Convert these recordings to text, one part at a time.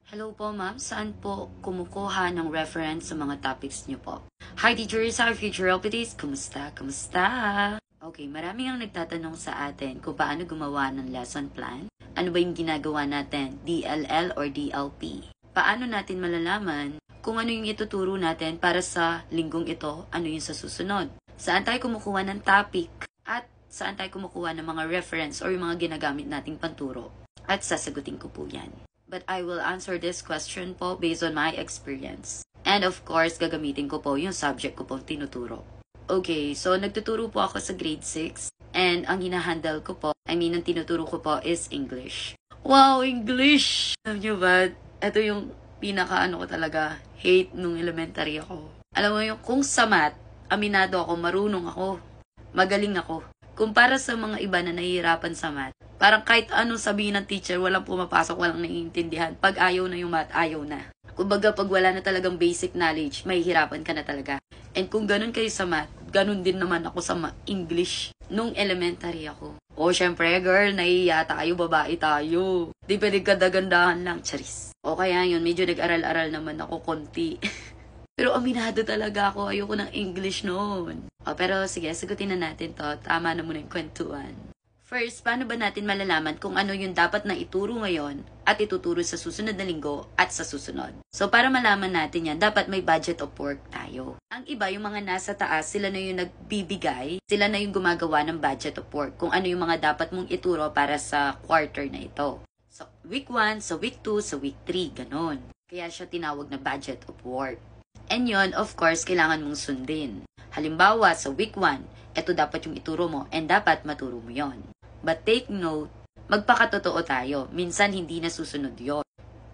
Hello po ma'am, saan po kumukuha ng reference sa mga topics niyo po? Hi teachers, our future LPTs, kumusta? Kumusta? Okay, maraming ang nagtatanong sa atin kung paano gumawa ng lesson plan. Ano ba yung ginagawa natin, DLL or DLP? Paano natin malalaman kung ano yung ituturo natin para sa linggong ito, ano yung sa susunod? Saan tayo kumukuha ng topic? At saan tayo kumukuha ng mga reference or yung mga ginagamit nating panturo? At sasagutin ko po yan. But I will answer this question po based on my experience. And of course, gagamitin ko po yung subject ko po tinuturo. Okay, so nagtuturo po ako sa grade 6. And ang hinahandle ko po, ang tinuturo ko po is English. Wow, English! Alam nyo ba, ito yung pinaka-ano ko talaga, hate nung elementary ako. Alam mo yung kung sa math, aminado ako, marunong ako, magaling ako. Kumpara sa mga iba na nahihirapan sa math, parang kahit ano sabihin ng teacher, walang pumapasok, walang naiintindihan. Pag ayaw na yung math, ayaw na. Kumbaga, pag wala na talagang basic knowledge, mahihirapan ka na talaga. And kung ganun kayo sa math, ganun din naman ako sa English nung elementary ako. O, syempre, girl, nahihiya tayo, babae tayo. Di pwede kadagandahan lang, charis. O kaya yun, medyo nag-aral-aral naman ako konti. Pero aminado talaga ako, ayoko ng English noon. O, pero sige, sagutin na natin to. Tama na muna yung kwentuhan. First, paano ba natin malalaman kung ano yung dapat na ituro ngayon at ituturo sa susunod na linggo at sa susunod? So, para malaman natin yan, dapat may budget of work tayo. Ang iba, yung mga nasa taas, sila na yung nagbibigay, sila na yung gumagawa ng budget of work kung ano yung mga dapat mong ituro para sa quarter na ito. So, week 1, sa week 2, sa week 3, ganon. Kaya siya tinawag na budget of work. And yon, of course, kailangan mong sundin. Halimbawa, sa week 1, ito dapat yung ituro mo and dapat maturo mo yon. But take note, magpakatotoo tayo. Minsan hindi nasusunod yon.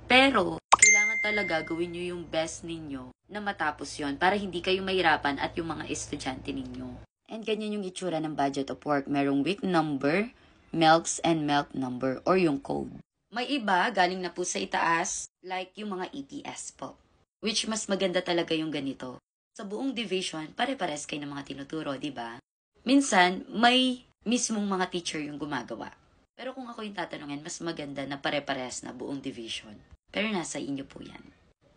Pero, kailangan talaga gawin nyo yung best ninyo na matapos yon para hindi kayo mahirapan at yung mga estudyante ninyo. And ganyan yung itsura ng budget of work. Merong week number, MELCs and MELC number or yung code. May iba, galing na po sa itaas, like yung mga EPS po. Which mas maganda talaga yung ganito. Sa buong division, pare-pares kayo ng mga tinuturo, di ba? Minsan, may mismong mga teacher yung gumagawa. Pero kung ako yung tatanungin, mas maganda na pare-pares na buong division. Pero nasa inyo po yan.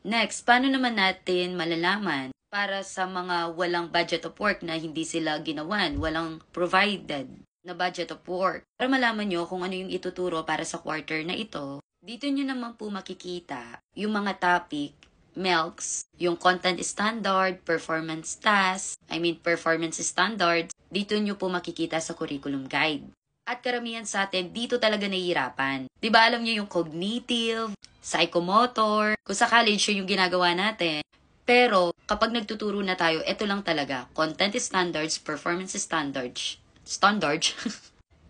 Next, paano naman natin malalaman para sa mga walang budget of work na hindi sila ginawan, walang provided na budget of work? Para malaman nyo kung ano yung ituturo para sa quarter na ito, dito nyo naman po makikita yung mga topic, MELCs, yung content standard, performance task, performance standards, dito nyo po makikita sa curriculum guide. At karamihan sa atin, dito talaga nahihirapan. Diba alam nyo yung cognitive, psychomotor, kung sa college yun yung ginagawa natin. Pero kapag nagtuturo na tayo, ito lang talaga, content standards, performance standards,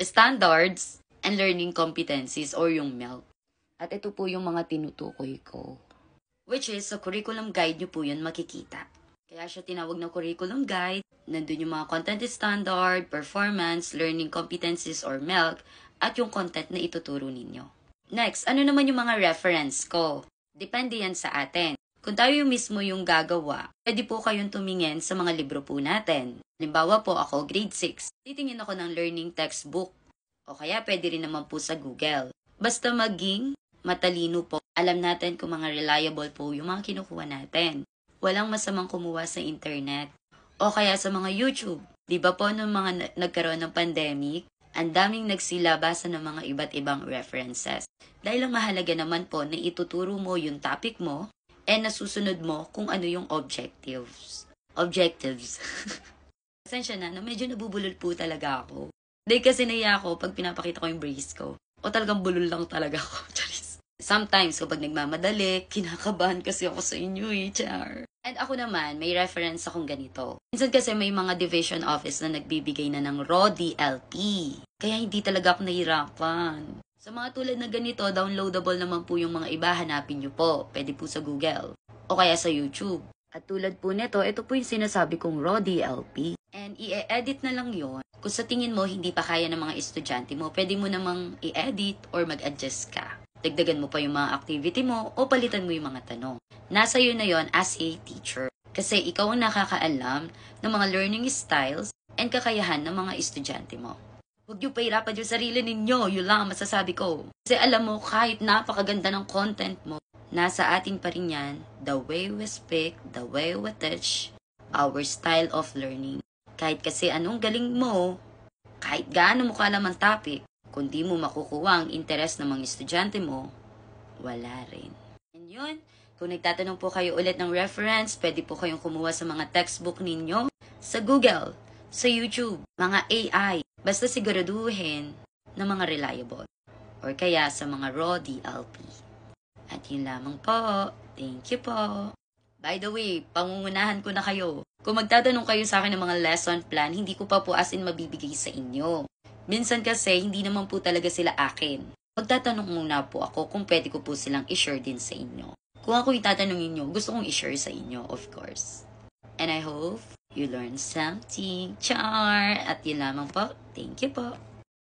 standards, and learning competencies or yung MELC. At ito po yung mga tinutukoy ko. Which is, sa curriculum guide nyo po yun makikita. Kaya siya tinawag na curriculum guide. Nandun yung mga content standard, performance, learning competencies or MELC, at yung content na ituturo ninyo. Next, ano naman yung mga reference ko? Depende yan sa atin. Kung tayo yung mismo yung gagawa, pwede po kayong tumingin sa mga libro po natin. Halimbawa po ako, grade 6. Titingin ako ng learning textbook. O kaya pwede rin naman po sa Google. Basta maging matalino po. Alam natin kung mga reliable po yung mga kinukuha natin. Walang masamang kumuha sa internet. O kaya sa mga YouTube. Di ba po nung mga nagkaroon ng pandemic, ang daming nagsilabasa ng mga iba't ibang references. Dahil ang mahalaga naman po na ituturo mo yung topic mo and nasusunod mo kung ano yung objectives. Pasensya na medyo nabubulol po talaga ako. Dahil kasi naiya ako pag pinapakita ko yung brace ko. O talagang bulol lang talaga ako. Sometimes, kapag nagmamadali, kinakabahan kasi ako sa inyo char. And ako naman, may reference akong ganito. Minsan kasi may mga division office na nagbibigay na ng raw DLP. Kaya hindi talaga ako nahirapan. Sa mga tulad na ganito, downloadable naman po yung mga iba, hanapin nyo po. Pwede po sa Google. O kaya sa YouTube. At tulad po nito, ito po yung sinasabi kong raw DLP. And i-edit na lang yon. Kung sa tingin mo, hindi pa kaya ng mga estudyante mo, pwede mo namang i-edit or mag-adjust ka. Dagdagan mo pa yung mga activity mo o palitan mo yung mga tanong. Nasa iyo na yon as a teacher. Kasi ikaw ang nakakaalam ng mga learning styles and kakayahan ng mga estudyante mo. Huwag niyo pahirapan yung sarili ninyo. Yun lang ang masasabi ko. Kasi alam mo, kahit napakaganda ng content mo, Nasa atin pa rin yan, the way we speak, the way we teach, our style of learning. Kahit kasi anong galing mo, kahit gaano mo kaalam ang topic, kung di mo makukuha ang interes ng mga estudyante mo, wala rin. And yun, kung nagtatanong po kayo ulit ng reference, pwede po kayong kumuha sa mga textbook ninyo, sa Google, sa YouTube, mga AI, basta siguraduhin na mga reliable, or kaya sa mga raw DLP. At yun lamang po. Thank you po. By the way, pangungunahan ko na kayo. Kung magtatanong kayo sa akin ng mga lesson plan, hindi ko pa po as in mabibigay sa inyo. Minsan kasi, hindi naman po talaga sila akin. Magtatanong muna po ako kung pwede ko po silang i-share din sa inyo. Kung ako itatanungin nyo, gusto kong i-share sa inyo, of course. And I hope you learn something. Char! At yun lamang po. Thank you po.